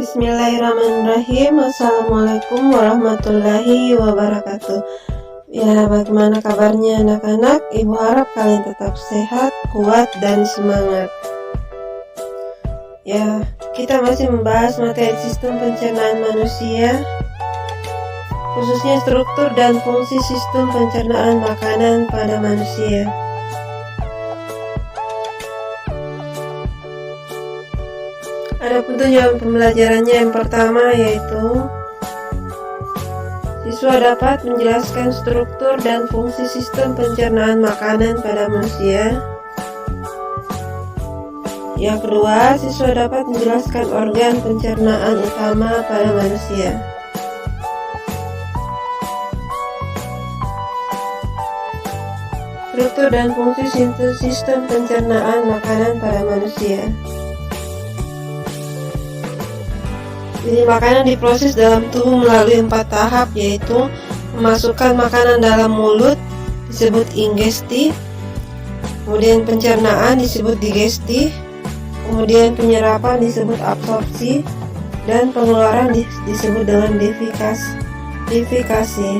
Bismillahirrahmanirrahim. Assalamualaikum warahmatullahi wabarakatuh. Ya, bagaimana kabarnya anak-anak? Ibu harap kalian tetap sehat, kuat, dan semangat. Ya, kita masih membahas materi sistem pencernaan manusia, khususnya struktur dan fungsi sistem pencernaan makanan pada manusia. Ada tujuan pembelajarannya yang pertama, yaitu siswa dapat menjelaskan struktur dan fungsi sistem pencernaan makanan pada manusia. Yang kedua, siswa dapat menjelaskan organ pencernaan utama pada manusia. Struktur dan fungsi sistem pencernaan makanan pada manusia. Jadi makanan diproses dalam tubuh melalui 4 tahap, yaitu memasukkan makanan dalam mulut disebut ingesti, kemudian pencernaan disebut digesti, kemudian penyerapan disebut absorpsi, dan pengeluaran disebut dengan defikasi.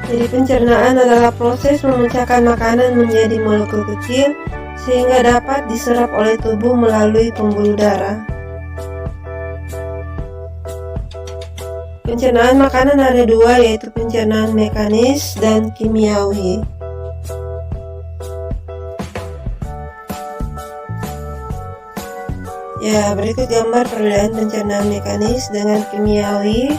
Jadi pencernaan adalah proses memecahkan makanan menjadi molekul kecil sehingga dapat diserap oleh tubuh melalui pembuluh darah. Pencernaan makanan ada 2, yaitu pencernaan mekanis dan kimiawi. Ya, berikut gambar perbedaan pencernaan mekanis dengan kimiawi.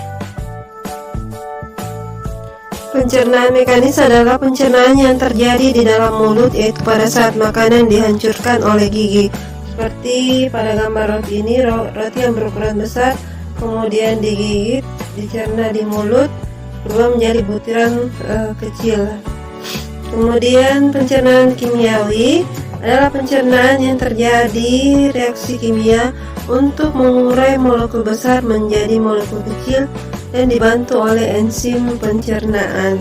Pencernaan mekanis adalah pencernaan yang terjadi di dalam mulut, yaitu pada saat makanan dihancurkan oleh gigi. Seperti pada gambar roti ini, roti yang berukuran besar kemudian digigit, dicerna di mulut, berubah menjadi butiran kecil. Kemudian pencernaan kimiawi adalah pencernaan yang terjadi reaksi kimia untuk mengurai molekul besar menjadi molekul kecil dan dibantu oleh enzim pencernaan.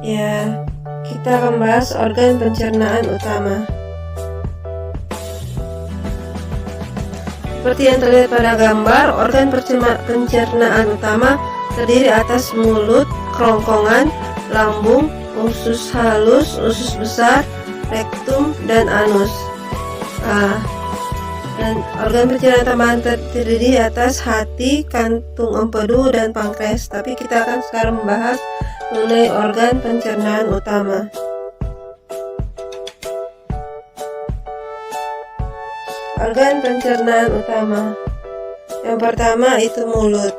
Ya, kita akan bahas organ pencernaan utama. Seperti yang terlihat pada gambar, organ pencernaan utama terdiri atas mulut, kerongkongan, lambung, usus halus, usus besar, rektum, dan anus. Dan organ pencernaan tambahan terdiri atas hati, kantung empedu, dan pankreas. Tapi kita akan sekarang membahas mengenai organ pencernaan utama. Organ pencernaan utama. Yang pertama itu mulut.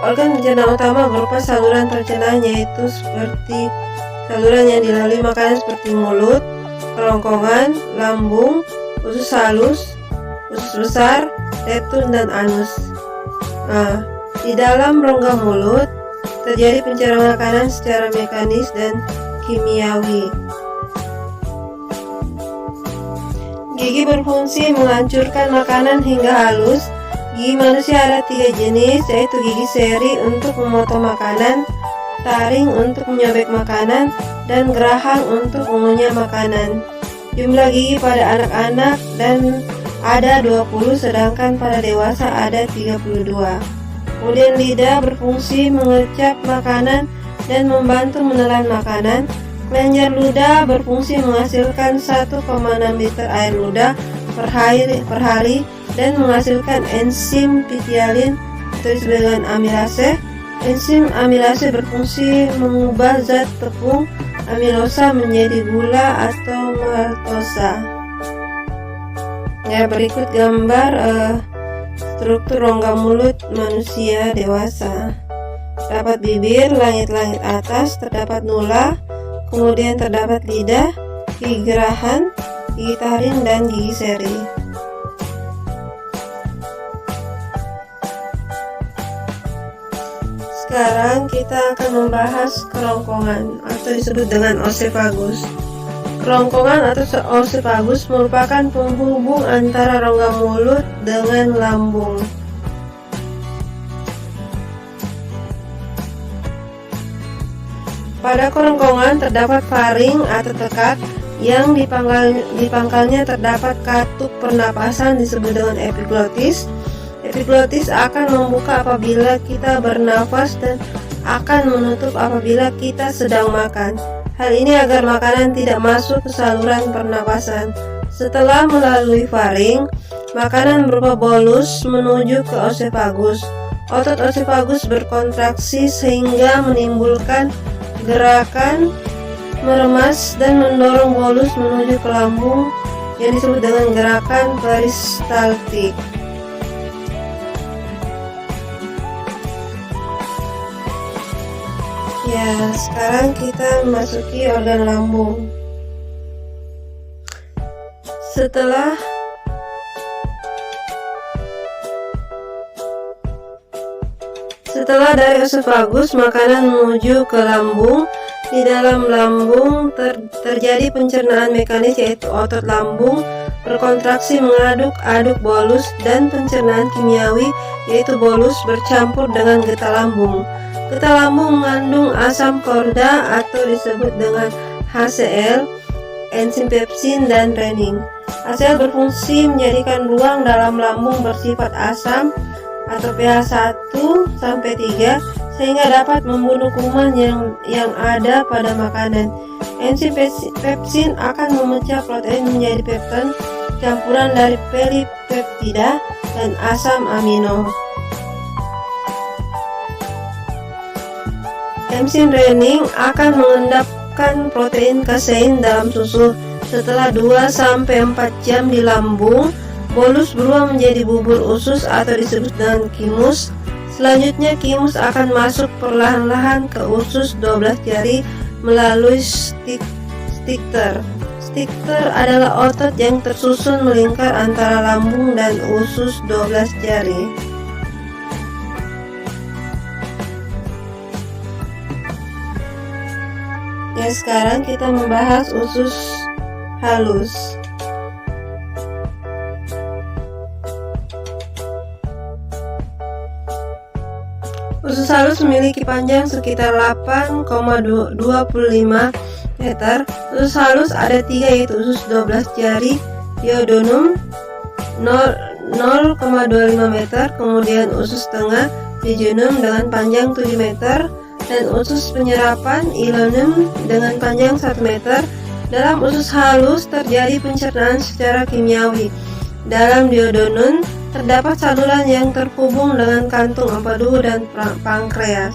Organ pencernaan utama berupa saluran pencernaan, yaitu seperti saluran yang dilalui makanan seperti mulut, kerongkongan, lambung, usus halus, usus besar, rektum, dan anus. Di dalam rongga mulut terjadi pencernaan makanan secara mekanis dan kimiawi. Gigi berfungsi menghancurkan makanan hingga halus. Gigi manusia ada 3 jenis, yaitu gigi seri untuk memotong makanan, taring untuk menyobek makanan, dan geraham untuk mengunyah makanan. Jumlah gigi pada anak-anak dan ada 20, sedangkan pada dewasa ada 32. Kemudian lidah berfungsi mengecap makanan dan membantu menelan makanan. Kelenjar ludah berfungsi menghasilkan 1,6 liter air ludah per hari dan menghasilkan enzim pitialin atau disebut dengan amilase. Enzim amilase berfungsi mengubah zat tepung amilosa menjadi gula atau maltosa. Ya, berikut gambar struktur rongga mulut manusia dewasa. Terdapat bibir, langit-langit atas, terdapat nula, kemudian terdapat lidah, gigi geraham, gigi taring, dan gigi seri. Sekarang kita akan membahas kerongkongan atau disebut dengan oesophagus. Kerongkongan atau oesophagus merupakan penghubung antara rongga mulut dengan lambung. Pada kerongkongan terdapat faring atau tekak yang di pangkalnya terdapat katup pernapasan disebut dengan epiglotis. Epiglotis akan membuka apabila kita bernafas dan akan menutup apabila kita sedang makan. Hal ini agar makanan tidak masuk ke saluran pernapasan. Setelah melalui faring, makanan berupa bolus menuju ke oesophagus. Otot oesophagus berkontraksi sehingga menimbulkan gerakan meremas dan mendorong bolus menuju ke lambung yang disebut dengan gerakan peristaltik. Ya, sekarang kita memasuki organ lambung. Setelah dari oesophagus, makanan menuju ke lambung. Di dalam lambung terjadi pencernaan mekanis, yaitu otot lambung berkontraksi mengaduk-aduk bolus, dan pencernaan kimiawi, yaitu bolus bercampur dengan getah lambung. Getah lambung mengandung asam korda atau disebut dengan HCl, enzim pepsin, dan renin. HCl berfungsi menjadikan ruang dalam lambung bersifat asam atau pH 1-3 sehingga dapat membunuh kuman yang ada pada makanan. Enzim pepsin akan memecah protein menjadi pepton campuran dari polipeptida dan asam amino. Enzim renin akan mengendapkan protein kasein dalam susu. Setelah 2-4 jam di lambung, bolus berubah menjadi bubur usus atau disebut dengan kimus. Selanjutnya kimus akan masuk perlahan-lahan ke usus 12 jari melalui sphincter. Sphincter adalah otot yang tersusun melingkar antara lambung dan usus 12 jari. Ya, sekarang kita membahas usus halus. Usus halus memiliki panjang sekitar 8,25 meter. Usus halus ada 3, yaitu usus 12 jari duodenum 0,25 meter, kemudian usus tengah jejunum dengan panjang 7 meter, dan usus penyerapan ileum dengan panjang 1 meter. Dalam usus halus terjadi pencernaan secara kimiawi. Dalam duodenum terdapat saluran yang terhubung dengan kantung empedu dan pankreas.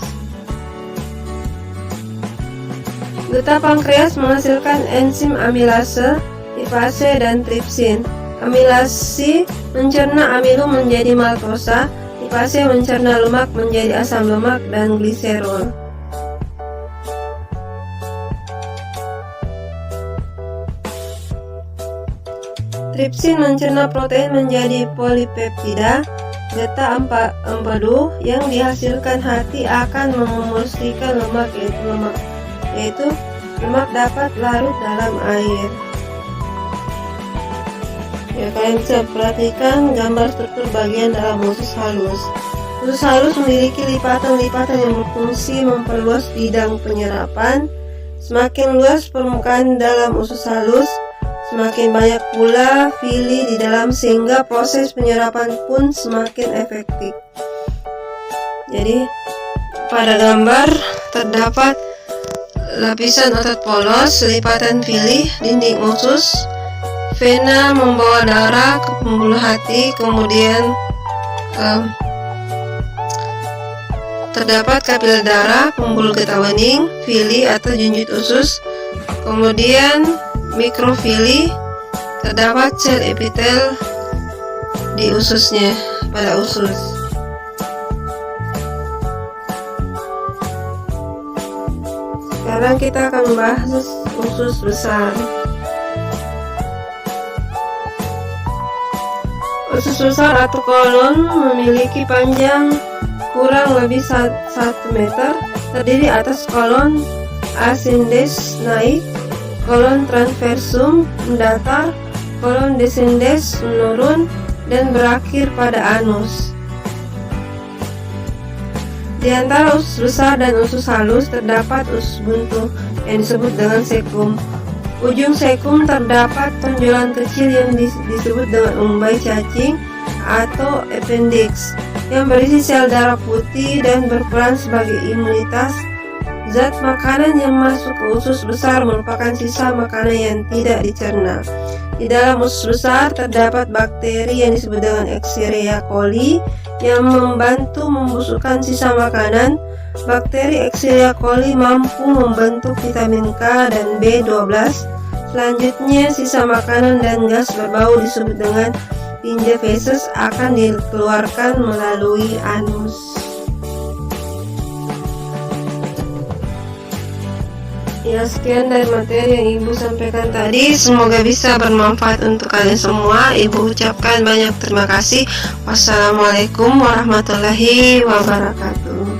Getah pankreas menghasilkan enzim amilase, lipase, dan tripsin. Amilase mencerna amilum menjadi maltosa, lipase mencerna lemak menjadi asam lemak dan gliserol. Tripsin mencerna protein menjadi polipeptida. Getah empedu yang dihasilkan hati akan memulsikan lemak, yaitu lemak dapat larut dalam air. Ya, kalian bisa perhatikan gambar struktur bagian dalam usus halus. Usus halus memiliki lipatan-lipatan yang berfungsi memperluas bidang penyerapan. Semakin luas permukaan dalam usus halus, semakin banyak pula villi di dalam sehingga proses penyerapan pun semakin efektif. Jadi pada gambar terdapat lapisan otot polos, lipatan villi, dinding usus, vena membawa darah ke pembuluh hati, kemudian terdapat kapil darah, pembuluh getah bening, villi atau junjut usus, kemudian mikrofili, terdapat sel epitel di ususnya pada usus. Sekarang kita akan membahas usus besar. Usus besar atau kolon memiliki panjang kurang lebih 1 meter, terdiri atas kolon ascendens naik, kolon transversum mendatar, kolon descendens menurun, dan berakhir pada anus. Di antara usus besar dan usus halus terdapat usus buntu yang disebut dengan sekum. Ujung sekum terdapat tonjolan kecil yang disebut dengan umbai cacing atau appendix yang berisi sel darah putih dan berperan sebagai imunitas. Zat makanan yang masuk ke usus besar merupakan sisa makanan yang tidak dicerna. Di dalam usus besar terdapat bakteri yang disebut dengan Escherichia coli yang membantu membusukkan sisa makanan. Bakteri Escherichia coli mampu membentuk vitamin K dan B12. Selanjutnya, sisa makanan dan gas berbau disebut dengan tinja feses akan dikeluarkan melalui anus. Ya, sekian dari materi yang Ibu sampaikan tadi. Semoga bisa bermanfaat untuk kalian semua. Ibu ucapkan banyak terima kasih. Wassalamualaikum warahmatullahi wabarakatuh.